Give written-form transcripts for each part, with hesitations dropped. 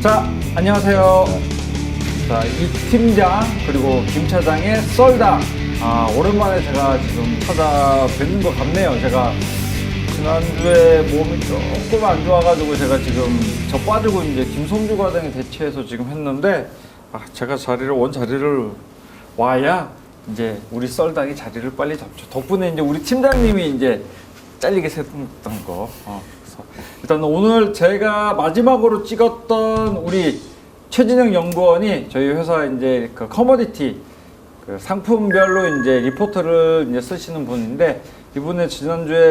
자, 안녕하세요. 자, 이 팀장 그리고 김 차장의 썰당. 오랜만에 제가 지금 찾아뵙는 것 같네요. 제가 지난주에 몸이 조금 안 좋아가지고 제가 지금 저 빠지고 이제 김성주 과장이 대체해서 지금 했는데 제가 원 자리를 와야 이제 우리 썰당이 자리를 빨리 잡죠. 덕분에 이제 우리 팀장님이 이제 잘리게 생겼던 거. 그래서 일단 오늘 제가 마지막으로 찍었던 우리 최진영 연구원이 저희 회사 이제 그 커머디티 그 상품별로 이제 리포트를 이제 쓰시는 분인데 이분에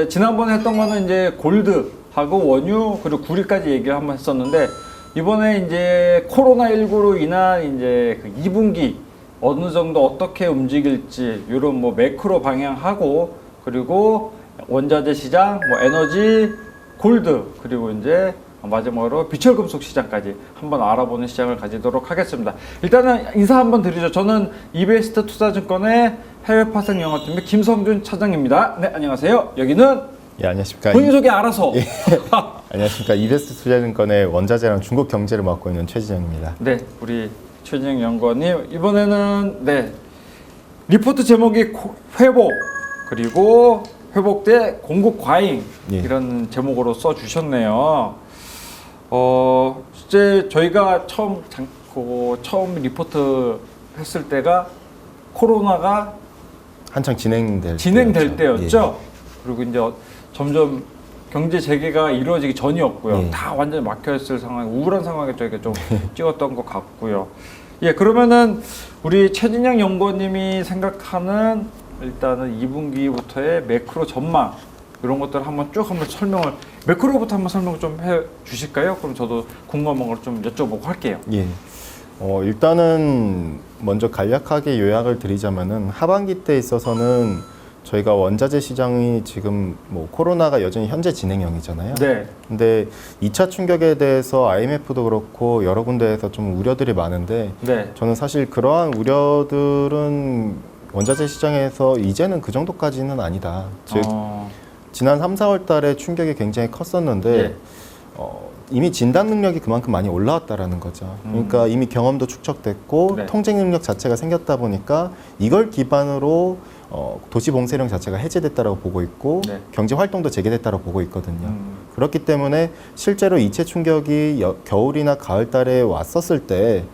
지난번에 했던 거는 이제 골드하고 원유 그리고 구리까지 얘기를 한번 했었는데 이번에 이제 코로나19로 인한 이제 그 2분기 어느 정도 어떻게 움직일지 이런 뭐 매크로 방향하고 그리고 원자재 시장, 뭐 에너지, 골드 그리고 이제 마지막으로 비철금속 시장까지 한번 알아보는 시장을 가지도록 하겠습니다. 일단은 인사 한번 드리죠. 저는 이베스트 투자증권의 해외 파생 영업팀의 김성준 차장입니다. 네, 안녕하세요. 여기는 예, 안녕하십니까. 본인 소개 알아서. 예. 안녕하십니까. 이베스트 투자증권의 원자재랑 중국 경제를 맡고 있는 최진영입니다. 네, 우리 최진영 연구원님 이번에는 네 리포트 제목이 회복 그리고 회복 대 공급 과잉 예. 이런 제목으로 써 주셨네요. 실제 저희가 처음 리포트 했을 때가 코로나가 한창 진행될 때였죠. 예. 그리고 이제 점점 경제 재개가 이루어지기 전이었고요. 예. 다 완전히 막혀있을 상황, 우울한 상황에 저희가 좀 찍었던 것 같고요. 예, 그러면은 우리 최진영 연구원님이 생각하는 일단은 2분기부터의 매크로 전망 이런 것들 한번 설명을 매크로부터 한번 설명을 좀 해 주실까요? 그럼 저도 궁금한 걸 좀 여쭤보고 할게요. 예. 일단은 먼저 간략하게 요약을 드리자면은 하반기 때 있어서는 저희가 원자재 시장이 지금 뭐 코로나가 여전히 현재 진행형이잖아요. 네. 근데 2차 충격에 대해서 IMF도 그렇고 여러 군데에서 좀 우려들이 많은데 네. 저는 사실 그러한 우려들은 원자재 시장에서 이제는 그 정도까지는 아니다. 즉 지난 3, 4월 달에 충격이 굉장히 컸었는데 예. 이미 진단 능력이 그만큼 많이 올라왔다라는 거죠. 그러니까 이미 경험도 축적됐고 네. 통제 능력 자체가 생겼다 보니까 이걸 기반으로 도시 봉쇄령 자체가 해제됐다라고 보고 있고 네. 경제 활동도 재개됐다라고 보고 있거든요. 그렇기 때문에 실제로 이체 충격이 겨울이나 가을 달에 왔었을 때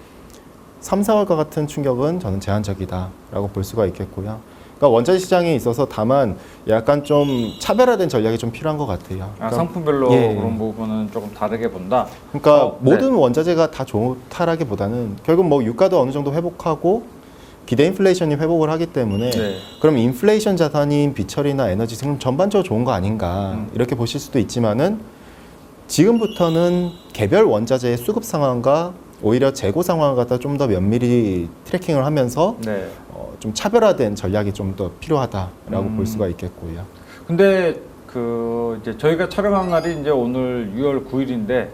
3, 4월과 같은 충격은 저는 제한적이다라고 볼 수가 있겠고요. 그러니까 원자재 시장에 있어서 다만 약간 좀 차별화된 전략이 좀 필요한 것 같아요. 그러니까 상품별로 예. 그런 부분은 조금 다르게 본다. 그러니까 네. 모든 원자재가 다 좋다라기보다는 결국 뭐 유가도 어느 정도 회복하고 기대 인플레이션이 회복을 하기 때문에 네. 그럼 인플레이션 자산인 비철이나 에너지 지금 전반적으로 좋은 거 아닌가 이렇게 보실 수도 있지만은 지금부터는 개별 원자재의 수급 상황과 오히려 재고 상황을 갖다 좀 더 면밀히 트래킹을 하면서 네. 좀 차별화된 전략이 좀 더 필요하다라고 볼 수가 있겠고요. 근데 이제 저희가 촬영한 날이 이제 오늘 6월 9일인데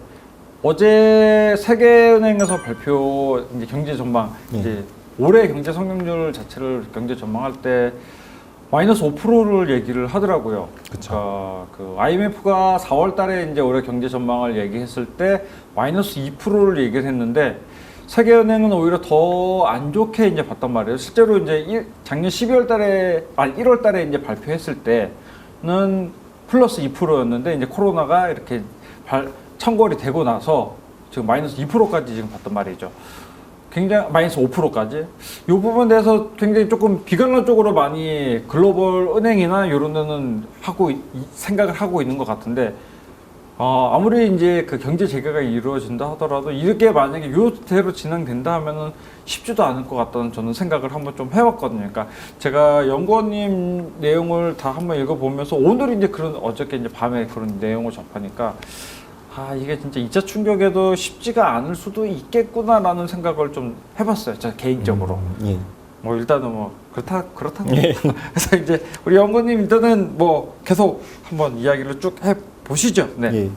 어제 세계은행에서 발표 이제 경제 전망 이제 올해 경제 성장률 자체를 경제 전망할 때 마이너스 5%를 얘기를 하더라고요. 그쵸. 그러니까 그 IMF가 4월 달에 이제 올해 경제 전망을 얘기했을 때 마이너스 2%를 얘기를 했는데 세계은행은 오히려 더 안 좋게 이제 봤단 말이에요. 실제로 이제 작년 1월 달에 이제 발표했을 때는 플러스 2%였는데 이제 코로나가 이렇게 청구이 되고 나서 지금 마이너스 2%까지 지금 봤단 말이죠. 굉장히 마이너스 5%까지. 이 부분에 대해서 굉장히 조금 비관론적으로 많이 글로벌 은행이나 이런 데는 생각을 하고 있는 것 같은데 아무리 이제 그 경제 재개가 이루어진다 하더라도 이렇게 만약에 이대로 진행된다 하면은 쉽지도 않을 것 같다는 저는 생각을 한번 좀 해봤거든요. 그러니까 제가 연구원님 내용을 다 한번 읽어보면서 오늘 이제 어저께 이제 밤에 그런 내용을 접하니까 이게 진짜 2차 충격에도 쉽지가 않을 수도 있겠구나라는 생각을 좀 해봤어요. 저 개인적으로. 예. 뭐 일단은 뭐 그렇다고. 예. 그래서 이제 우리 연구원님 일단은 뭐 계속 한번 이야기를 쭉 해보시죠. 네. 예.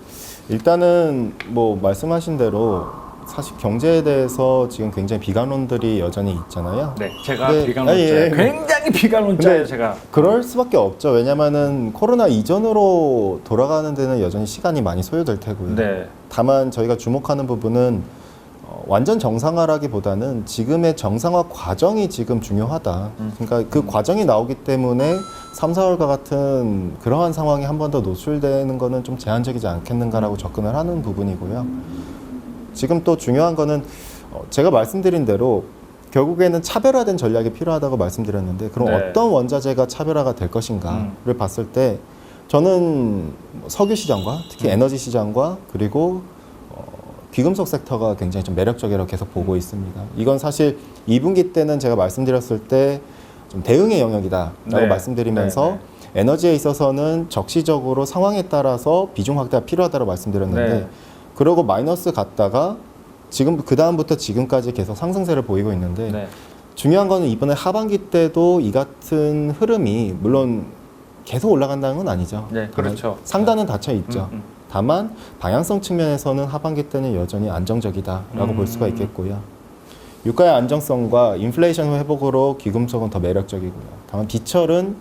일단은 뭐 말씀하신 대로 사실 경제에 대해서 지금 굉장히 비관론들이 여전히 있잖아요. 네, 제가 네. 비관론자예요. 굉장히 비관론자예요, 제가. 그럴 수밖에 없죠. 왜냐면은 코로나 이전으로 돌아가는 데는 여전히 시간이 많이 소요될 테고요. 네. 다만 저희가 주목하는 부분은 완전 정상화라기보다는 지금의 정상화 과정이 지금 중요하다. 그러니까 그 과정이 나오기 때문에 3, 4월과 같은 그러한 상황이 한 번 더 노출되는 거는 좀 제한적이지 않겠는가라고 접근을 하는 부분이고요. 지금 또 중요한 거는 제가 말씀드린 대로 결국에는 차별화된 전략이 필요하다고 말씀드렸는데 그럼 네. 어떤 원자재가 차별화가 될 것인가를 봤을 때 저는 석유 시장과 특히 에너지 시장과 그리고 귀금속 섹터가 굉장히 좀 매력적이라고 계속 보고 있습니다. 이건 사실 2분기 때는 제가 말씀드렸을 때 좀 대응의 영역이다라고 네. 말씀드리면서 에너지에 있어서는 적시적으로 상황에 따라서 비중 확대가 필요하다고 말씀드렸는데 네. 그러고 마이너스 갔다가 지금 그 다음부터 지금까지 계속 상승세를 보이고 있는데 네. 중요한 거는 이번에 하반기 때도 이 같은 흐름이 물론 계속 올라간다는 건 아니죠. 네, 그렇죠. 상단은 닫혀 있죠. 다만 방향성 측면에서는 하반기 때는 여전히 안정적이다라고 볼 수가 있겠고요. 유가의 안정성과 인플레이션 회복으로 귀금속은 더 매력적이고요. 다만 비철은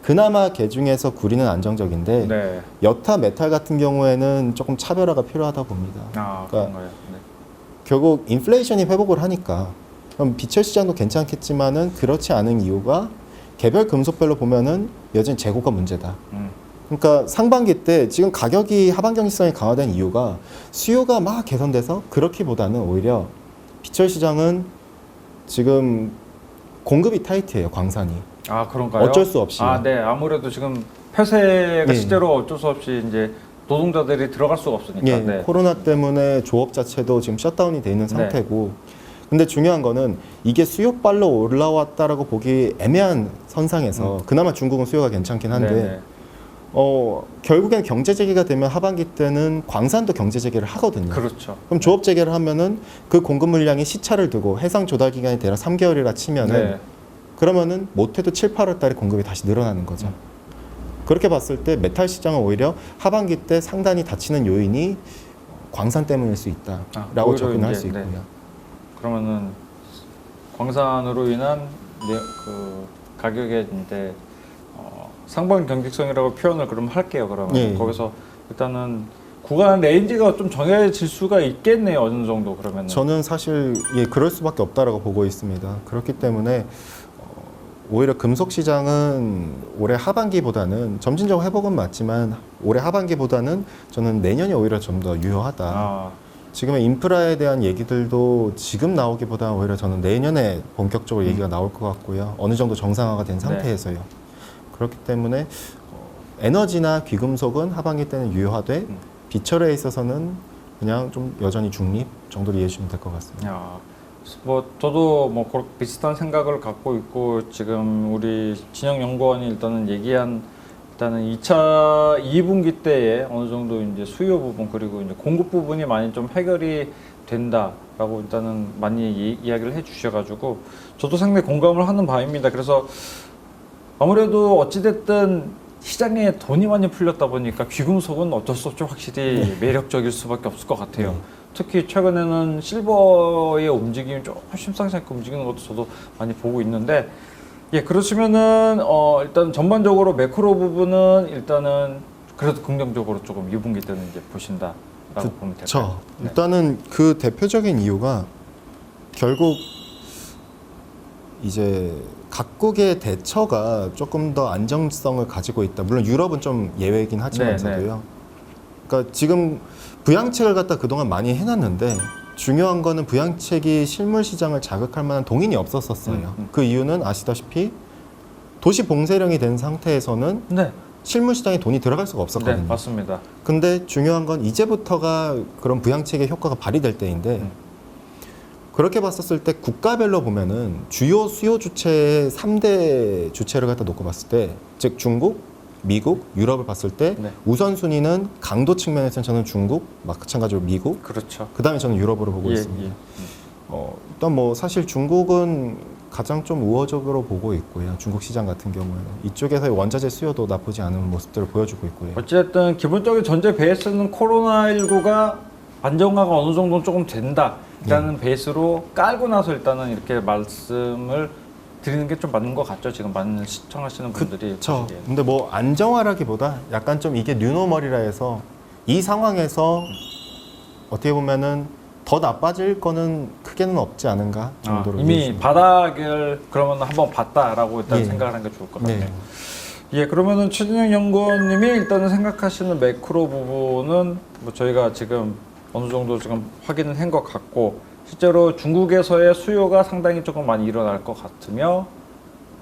그나마 개 중에서 구리는 안정적인데 네. 여타 메탈 같은 경우에는 조금 차별화가 필요하다 봅니다. 아, 그러니까 그런가요? 네. 결국 인플레이션이 회복을 하니까 그럼 비철 시장도 괜찮겠지만은 그렇지 않은 이유가 개별 금속별로 보면은 여전히 재고가 문제다. 그러니까 상반기 때 지금 가격이 하반 경직성이 강화된 이유가 수요가 막 개선돼서 그렇기보다는 오히려 비철 시장은 지금 공급이 타이트해요, 광산이. 아, 그런가요? 어쩔 수 없이. 아, 네. 아무래도 지금 폐쇄가 예. 실제로 어쩔 수 없이 이제 노동자들이 들어갈 수가 없으니까. 예, 네. 코로나 때문에 조업 자체도 지금 셧다운이 돼 있는 상태고 근데 중요한 거는 이게 수요빨로 올라왔다라고 보기 애매한 선상에서 그나마 중국은 수요가 괜찮긴 한데 네네. 결국엔 경제 재개가 되면 하반기 때는 광산도 경제 재개를 하거든요. 그렇죠. 그럼 조업 재개를 하면은 그 공급 물량이 시차를 두고 해상 조달 기간이 대략 3개월이라 치면은 네. 그러면은 못해도 7, 8월 달에 공급이 다시 늘어나는 거죠. 그렇게 봤을 때 메탈 시장은 오히려 하반기 때 상단이 닫히는 요인이 광산 때문일 수 있다라고 오히려 접근할 이제, 수 있고요. 네. 그러면은 광산으로 인한 그 가격의 이제 상반 경직성이라고 표현을 그럼 할게요. 그러면 예. 거기서 일단은 구간 레인지가 좀 정해질 수가 있겠네요. 어느 정도 그러면은. 저는 사실 그럴 수밖에 없다라고 보고 있습니다. 그렇기 때문에 오히려 금속 시장은 올해 하반기보다는 점진적 회복은 맞지만 올해 하반기보다는 저는 내년이 오히려 좀 더 유효하다. 아, 지금의 인프라에 대한 얘기들도 지금 나오기보다 오히려 저는 내년에 본격적으로 얘기가 나올 것 같고요. 어느 정도 정상화가 된 상태에서요. 그렇기 때문에 에너지나 귀금속은 하반기 때는 유효하되 비철에 있어서는 그냥 좀 여전히 중립 정도로 이해해 주시면 될 것 같습니다. 야, 뭐 저도 뭐 비슷한 생각을 갖고 있고 지금 우리 진영 연구원이 일단은 얘기한 일단은 2분기 때에 어느 정도 이제 수요 부분 그리고 이제 공급 부분이 많이 좀 해결이 된다라고 일단은 많이 이야기를 해주셔가지고 저도 상당히 공감을 하는 바입니다. 그래서 아무래도 어찌됐든 시장에 돈이 많이 풀렸다 보니까 귀금속은 어쩔 수 없이 확실히 매력적일 수밖에 없을 것 같아요. 특히 최근에는 실버의 움직임이 좀 심상치 않게 움직이는 것도 저도 많이 보고 있는데 그렇지만은 일단 전반적으로 매크로 부분은 일단은 그래도 긍정적으로 조금 2분기 때는 이제 보신다라고 보면 될까요? 네. 일단은 그 대표적인 이유가 결국 이제 각국의 대처가 조금 더 안정성을 가지고 있다. 물론 유럽은 좀 예외이긴 하지만서도요. 그러니까 지금 부양책을 갖다 그동안 많이 해놨는데 중요한 거는 부양책이 실물 시장을 자극할 만한 동인이 없었었어요. 그 이유는 아시다시피 도시 봉쇄령이 된 상태에서는 네, 실물 시장에 돈이 들어갈 수가 없었거든요. 네, 맞습니다. 근데 중요한 건 이제부터가 그런 부양책의 효과가 발휘될 때인데 그렇게 봤었을 때 국가별로 보면은 주요 수요 주체의 3대 주체를 갖다 놓고 봤을 때 즉 중국, 미국, 유럽을 봤을 때 네. 우선순위는 강도 측면에서는 저는 중국, 마찬가지로 미국, 그렇죠. 그 다음에 저는 유럽으로 보고 있습니다. 일단 뭐 사실 중국은 가장 좀 우호적으로 보고 있고요. 중국 시장 같은 경우에는 이쪽에서의 원자재 수요도 나쁘지 않은 모습들을 보여주고 있고요. 어쨌든 기본적인 전제 베이스는 코로나19가 안정화가 어느 정도 조금 된다라는 베이스로 깔고 나서 일단은 이렇게 말씀을 드리는 게 좀 맞는 것 같죠. 지금 많은 시청하시는 분들이. 그렇죠. 보시기에. 근데 뭐 안정화라기보다 약간 좀 이게 뉴노멀이라 해서 이 상황에서 어떻게 보면은 더 나빠질 거는 크게는 없지 않은가 정도로 이미 이해했습니다. 바닥을 그러면 한번 봤다라고 일단 예. 생각을 하는 게 좋을 것 같네요. 네. 예, 그러면은 최진영 연구원님이 일단은 생각하시는 매크로 부분은 뭐 저희가 지금 어느 정도 지금 확인을 한 것 같고 실제로 중국에서의 수요가 상당히 조금 많이 일어날 것 같으며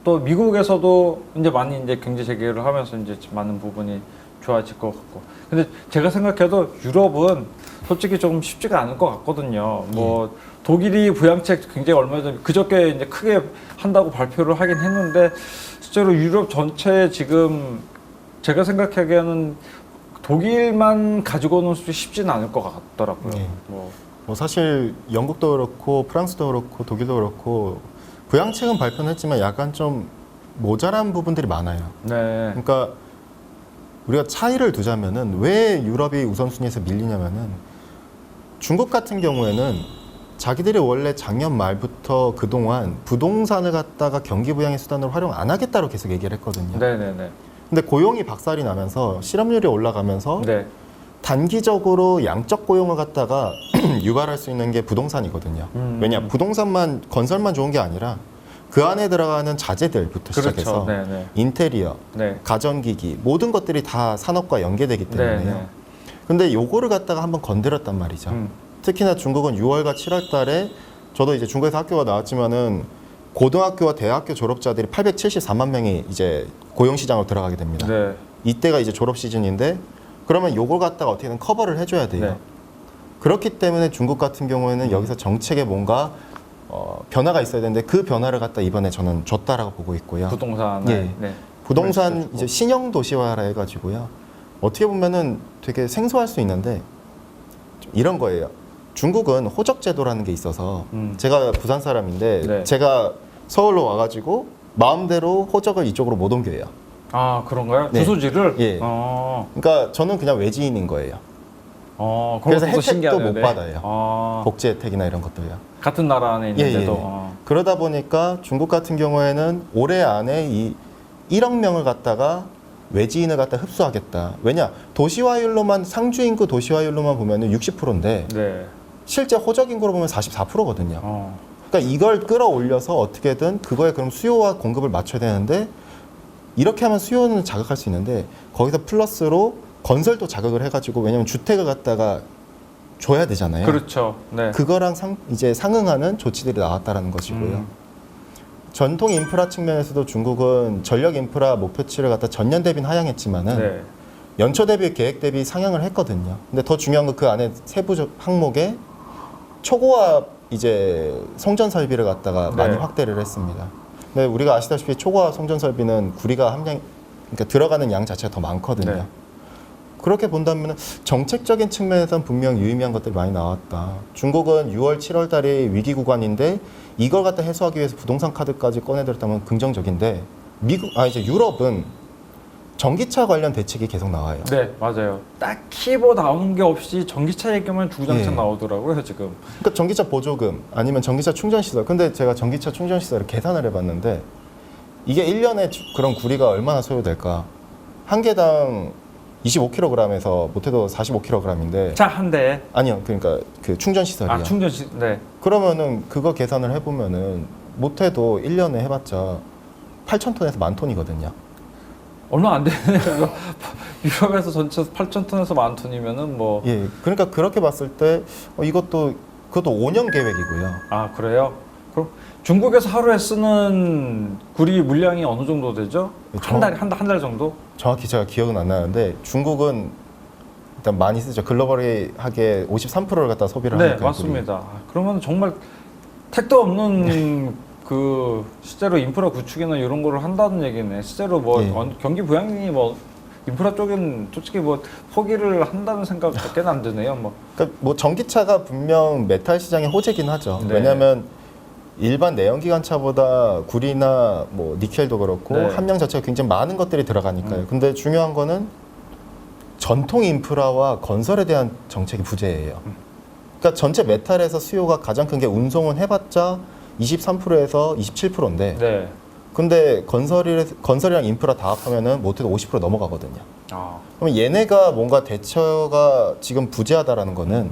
또 미국에서도 이제 많이 이제 경제 재개를 하면서 이제 많은 부분이 좋아질 것 같고 근데 제가 생각해도 유럽은 솔직히 조금 쉽지가 않을 것 같거든요. 뭐 독일이 부양책 굉장히 얼마 전에 그저께 이제 크게 한다고 발표를 하긴 했는데 실제로 유럽 전체 지금 제가 생각하기에는 독일만 가지고는 쉽지는 않을 것 같더라고요. 네. 뭐 사실 영국도 그렇고 프랑스도 그렇고 독일도 그렇고 부양책은 발표는 했지만 약간 좀 모자란 부분들이 많아요. 네. 그러니까 우리가 차이를 두자면은 왜 유럽이 우선순위에서 밀리냐면은 중국 같은 경우에는 자기들이 원래 작년 말부터 그동안 부동산을 갖다가 경기 부양의 수단으로 활용 안 하겠다고 계속 얘기를 했거든요. 네네네. 근데 고용이 박살이 나면서 실업률이 올라가면서 네. 단기적으로 양적 고용을 갖다가 유발할 수 있는 게 부동산이거든요. 왜냐 부동산만 건설만 좋은 게 아니라 그 안에 들어가는 자재들부터 시작해서 네네. 인테리어, 네. 가전기기 모든 것들이 다 산업과 연계되기 때문에요. 네네. 근데 요거를 갖다가 한번 건드렸단 말이죠. 특히나 중국은 6월과 7월 달에 저도 이제 중국에서 학교가 나왔지만은 고등학교와 대학교 졸업자들이 874만 명이 이제 고용 시장으로 들어가게 됩니다. 네. 이때가 이제 졸업 시즌인데 그러면 요걸 갖다가 어떻게든 커버를 해줘야 돼요. 네. 그렇기 때문에 중국 같은 경우에는 여기서 정책에 뭔가 변화가 있어야 되는데 그 변화를 갖다 이번에 저는 줬다라고 보고 있고요. 부동산. 예. 네. 부동산 이제 신형 도시화라 해가지고요. 어떻게 보면은 되게 생소할 수 있는데 좀 이런 거예요. 중국은 호적 제도라는 게 있어서 제가 부산 사람인데 네. 제가 서울로 와가지고 마음대로 호적을 이쪽으로 못 옮겨요. 아 그런가요? 네. 주소지를? 예. 그러니까 저는 그냥 외지인인 거예요. 그래서 혜택도 못 받아요. 복지 혜택이나 이런 것도요. 같은 나라 안에 있는데도. 그러다 보니까 중국 같은 경우에는 올해 안에 이 1억 명을 갖다가 외지인을 갖다 흡수하겠다. 왜냐 도시화율로만 상주 인구 도시화율로만 보면은 60%인데 네. 실제 호적 인구로 보면 44%거든요. 그러니까 이걸 끌어올려서 어떻게든 그거에 그럼 수요와 공급을 맞춰야 되는데 이렇게 하면 수요는 자극할 수 있는데 거기서 플러스로 건설도 자극을 해가지고 왜냐면 주택을 갖다가 줘야 되잖아요. 그렇죠. 네. 그거랑 이제 상응하는 조치들이 나왔다라는 것이고요. 전통 인프라 측면에서도 중국은 전력 인프라 목표치를 갖다 전년 대비는 하향했지만은 네. 연초 대비 계획 대비 상향을 했거든요. 근데 더 중요한 건 그 안에 세부 항목에 초고압 이제 송전 설비를 갖다가 네. 많이 확대를 했습니다. 근데 우리가 아시다시피 초고압 송전 설비는 구리가 그러니까 들어가는 양 자체가 더 많거든요. 네. 그렇게 본다면 정책적인 측면에서는 분명 유의미한 것들이 많이 나왔다. 중국은 6월, 7월 달이 위기 구간인데 이걸 갖다 해소하기 위해서 부동산 카드까지 꺼내들었다면 긍정적인데 이제 유럽은 전기차 관련 대책이 계속 나와요. 네, 맞아요. 딱히 뭐 나오는 게 없이 전기차 얘기만 주구장창 예. 나오더라고요, 지금. 그러니까 전기차 보조금 아니면 전기차 충전 시설. 근데 제가 전기차 충전 시설을 계산을 해봤는데 이게 1년에 그런 구리가 얼마나 소요될까? 한 개당 25kg에서 못해도 45kg인데 차 한 대에. 아니요, 그러니까 그 충전 시설이요. 네. 그러면은 그거 계산을 해보면은 못해도 1년에 해봤자 8,000톤에서 10,000톤이거든요. 얼마 안 되네요. 유럽에서 전체 8,000톤에서 10,000톤이면은 뭐. 예, 그러니까 그렇게 봤을 때 그것도 5년 계획이고요. 아, 그래요? 그럼 중국에서 하루에 쓰는 구리 물량이 어느 정도 되죠? 한 달 정도? 정확히 제가 기억은 안 나는데 중국은 일단 많이 쓰죠. 글로벌하게 53%를 갖다 소비를 네, 하니까. 맞습니다. 그러면 정말 택도 없는 그 실제로 인프라 구축이나 이런 거를 한다는 얘기네. 실제로 뭐 예. 경기 부양이 뭐 인프라 쪽은 솔직히 뭐 포기를 한다는 생각밖에 안 드네요. 뭐. 그러니까 뭐 전기차가 분명 메탈 시장의 호재긴 하죠. 네. 왜냐하면 일반 내연기관차보다 구리나 뭐 니켈도 그렇고 네. 함량 자체가 굉장히 많은 것들이 들어가니까요. 근데 중요한 거는 전통 인프라와 건설에 대한 정책이 부재예요. 그러니까 전체 메탈에서 수요가 가장 큰 게 운송은 해봤자 23%에서 27%인데 네. 근데 건설이랑 인프라 다 합하면은 못해도 50% 넘어가거든요. 아. 그럼 얘네가 뭔가 대처가 지금 부재하다라는 거는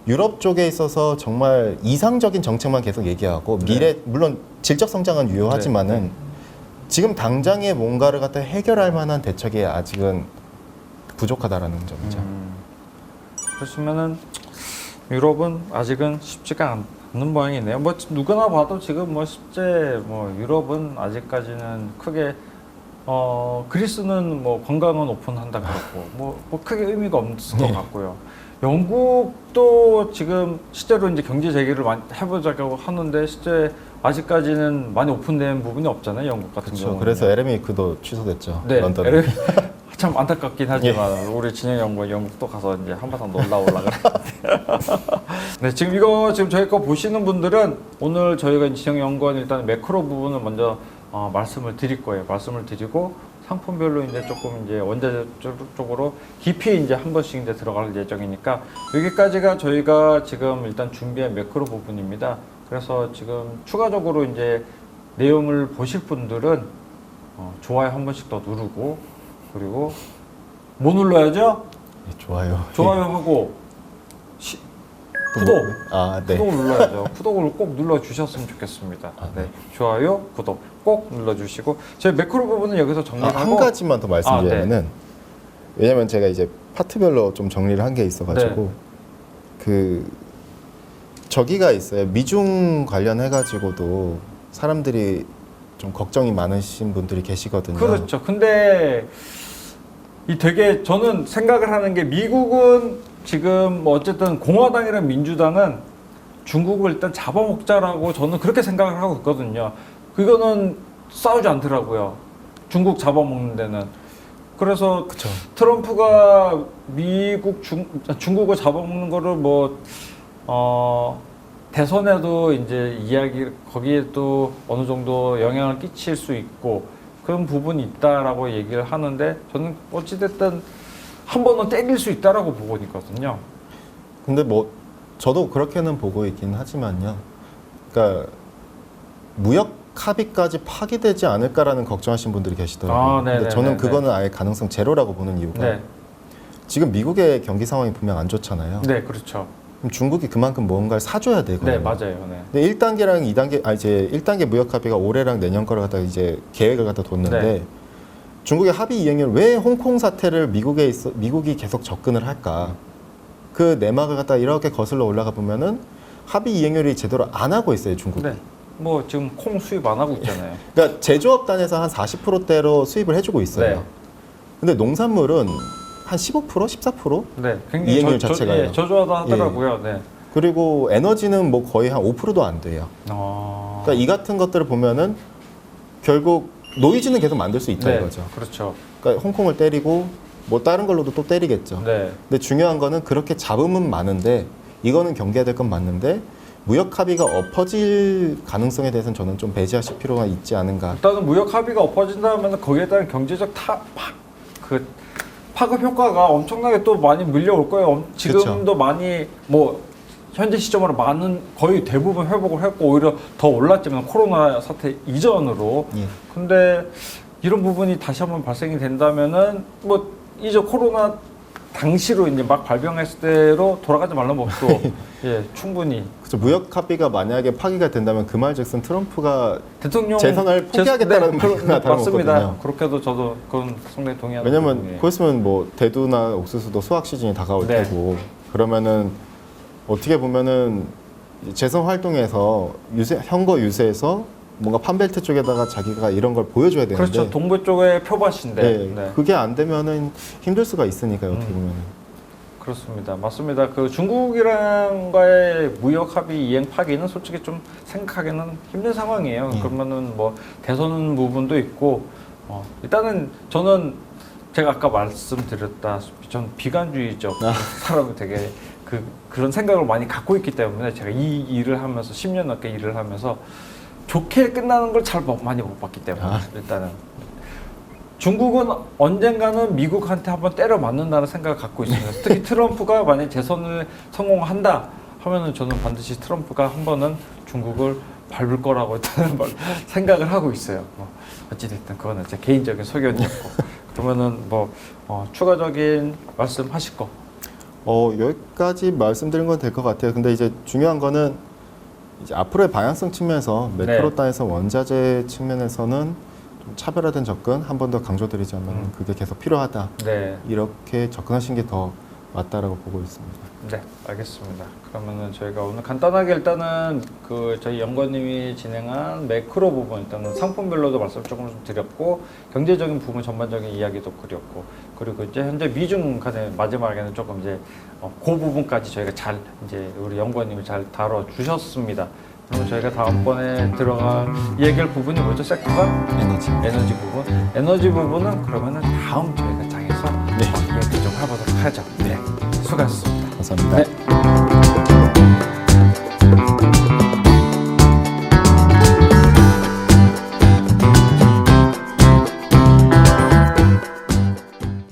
유럽 쪽에 있어서 정말 이상적인 정책만 계속 얘기하고 미래 물론 질적 성장은 유효하지만은 지금 당장에 뭔가를 갖다 해결할 만한 대책이 아직은 부족하다라는 점이죠. 그렇지만은 유럽은 아직은 쉽지가 않는 모양이네요. 뭐 누구나 봐도 지금 뭐 실제 뭐 유럽은 아직까지는 크게 그리스는 뭐 관광은 오픈한다 그렇고 뭐 크게 의미가 없을 것 같고요. 영국도 지금 실제로 이제 경제 재개를 많이 해보자고 하는데 실제 아직까지는 많이 오픈된 부분이 없잖아요. 영국 같은 그렇죠. 경우는. 그래서 LMA도 취소됐죠. 네, 런던에. 참 안타깝긴 하지만 우리 진영 연구원 영국도 가서 이제 한바탕 놀다 올라 그랬는데. 네, 지금 이거 지금 저희 거 보시는 분들은 오늘 저희가 진영 연구원 일단 매크로 부분을 먼저 말씀을 드릴 거예요. 말씀을 드리고 상품별로 이제 조금 이제 원자재 쪽으로 깊이 이제 한 번씩 이제 들어갈 예정이니까 여기까지가 저희가 지금 일단 준비한 매크로 부분입니다. 그래서 지금 추가적으로 이제 내용을 보실 분들은 좋아요 한 번씩 더 누르고 그리고 뭐 눌러야죠? 네, 좋아요. 좋아요하고 구독! 네. 구독을 눌러야죠. 구독을 꼭 눌러주셨으면 좋겠습니다. 네. 좋아요, 구독 꼭 눌러주시고 저희 매크로 부분은 여기서 정리하고 한 가지만 더 말씀드리면은 왜냐면 제가 이제 파트별로 좀 정리를 한 게 있어가지고 그 저기가 있어요. 미중 관련해가지고도 사람들이 좀 걱정이 많으신 분들이 계시거든요. 그렇죠. 근데 이 되게 저는 생각을 하는 게 미국은 지금 뭐 어쨌든 공화당이랑 민주당은 중국을 일단 잡아먹자라고 저는 그렇게 생각을 하고 있거든요. 그거는 싸우지 않더라고요. 중국 잡아먹는 데는. 그래서 그쵸. 트럼프가 중국을 잡아먹는 거를 대선에도 이제 거기에 또 어느 정도 영향을 끼칠 수 있고 그런 부분이 있다라고 얘기를 하는데 저는 어찌됐든 한 번은 때릴 수 있다라고 보고 있거든요. 근데 뭐 저도 그렇게는 보고 있긴 하지만요. 그러니까 무역 합의까지 파기되지 않을까라는 걱정하시는 분들이 계시더라고요. 근데 저는 그거는 아예 가능성 제로라고 보는 이유가 지금 미국의 경기 상황이 분명 안 좋잖아요. 네, 그렇죠. 그럼 중국이 그만큼 뭔가를 사줘야 되거든요. 네, 맞아요. 네. 근데 1단계랑 2단계, 이제 1단계 무역 합의가 올해랑 내년 거를 갖다가 이제 계획을 갖다 뒀는데 중국의 합의 이행률 왜 홍콩 사태를 미국이 계속 접근을 할까? 그 내막을 갖다 이렇게 거슬러 올라가 보면은 합의 이행률이 제대로 안 하고 있어요, 중국이. 네. 뭐 지금 콩 수입 안 하고 있잖아요. 그러니까 제조업단에서 한 40%대로 수입을 해주고 있어요. 네. 근데 농산물은 한 15%, 14%? 네, 굉장히 이행률 자체가요. 저조하다 하더라고요. 네. 그리고 에너지는 뭐 거의 한 5%도 안 돼요. 그러니까 이 같은 것들을 보면은 결국 노이즈는 계속 만들 수 있다 이거죠. 그렇죠. 그러니까 홍콩을 때리고 뭐 다른 걸로도 또 때리겠죠. 네. 근데 중요한 거는 그렇게 잡음은 많은데 이거는 경계해야 될 건 맞는데 무역 합의가 엎어질 가능성에 대해서는 저는 좀 배제하실 필요가 있지 않은가. 일단은 무역 합의가 엎어진다면 거기에 따른 경제적 파급 효과가 엄청나게 또 많이 밀려올 거예요. 지금도 그쵸. 많이 뭐 현재 시점으로 많은 거의 대부분 회복을 했고 오히려 더 올랐지만 코로나 사태 이전으로. 근데 이런 부분이 다시 한번 발생이 된다면은 뭐 이제 코로나 당시로 이제 막 발병했을 때로 돌아가지 말는 법도 충분히. 그렇죠. 무역 합의가 만약에 파기가 된다면 그 말즉슨 트럼프가 대통령 재선을 포기하겠다는 말이나 다름없거든요. 맞습니다. 그렇게도 저도 그건 상당히 동의하는 왜냐면 부분이에요. 그랬으면 뭐 대두나 옥수수도 수확 시즌이 다가올 테고 그러면은 어떻게 보면은 재선 활동에서 선거 유세에서 뭔가 판벨트 쪽에다가 자기가 이런 걸 보여줘야 되는데 그렇죠. 동부 쪽의 표밭인데 그게 안 되면은 힘들 수가 있으니까요. 어떻게 보면은 그렇습니다. 맞습니다. 그 중국이랑과의 무역 합의 이행 파기는 솔직히 좀 생각하기는 힘든 상황이에요. 그러면은 뭐 대선 부분도 있고 일단은 저는 제가 아까 말씀드렸다시피 전 비관주의적 사람이 되게 그런 생각을 많이 갖고 있기 때문에 제가 이 일을 하면서 10년 넘게 일을 하면서 좋게 끝나는 걸 잘 많이 못 봤기 때문에 일단은 중국은 언젠가는 미국한테 한번 때려 맞는다는 생각을 갖고 있습니다. 특히 트럼프가 만약 재선을 성공한다 하면은 저는 반드시 트럼프가 한 번은 중국을 밟을 거라고 일단은 생각을 하고 있어요. 어찌됐든 그거는 제 개인적인 소견이었고 그러면은 뭐 추가적인 말씀하실 거. 여기까지 말씀드린 건 될 것 같아요. 근데 이제 중요한 거는 이제 앞으로의 방향성 측면에서 매크로 단에서 원자재 측면에서는 좀 차별화된 접근 한 번 더 강조드리자면 그게 계속 필요하다. 네. 이렇게 접근하신 게 더 맞다라고 보고 있습니다. 네, 알겠습니다. 그러면은 저희가 오늘 간단하게 일단은 그 저희 연구원님이 진행한 매크로 부분 일단은 상품별로도 말씀 조금 드렸고 경제적인 부분 전반적인 이야기도 그렸고 그리고 이제 현재 미중 간의 마지막에는 조금 이제 그 부분까지 저희가 잘 이제 우리 연구원님이 잘 다뤄 주셨습니다. 그럼 저희가 다음번에 들어갈 얘기할 부분이 뭐죠? 섹터가 에너지 부분. 에너지 부분은 그러면은 다음 저희가 장에서 얘기 좀 해보도록 하죠. 네, 수고하셨습니다. 감사합니다. 네.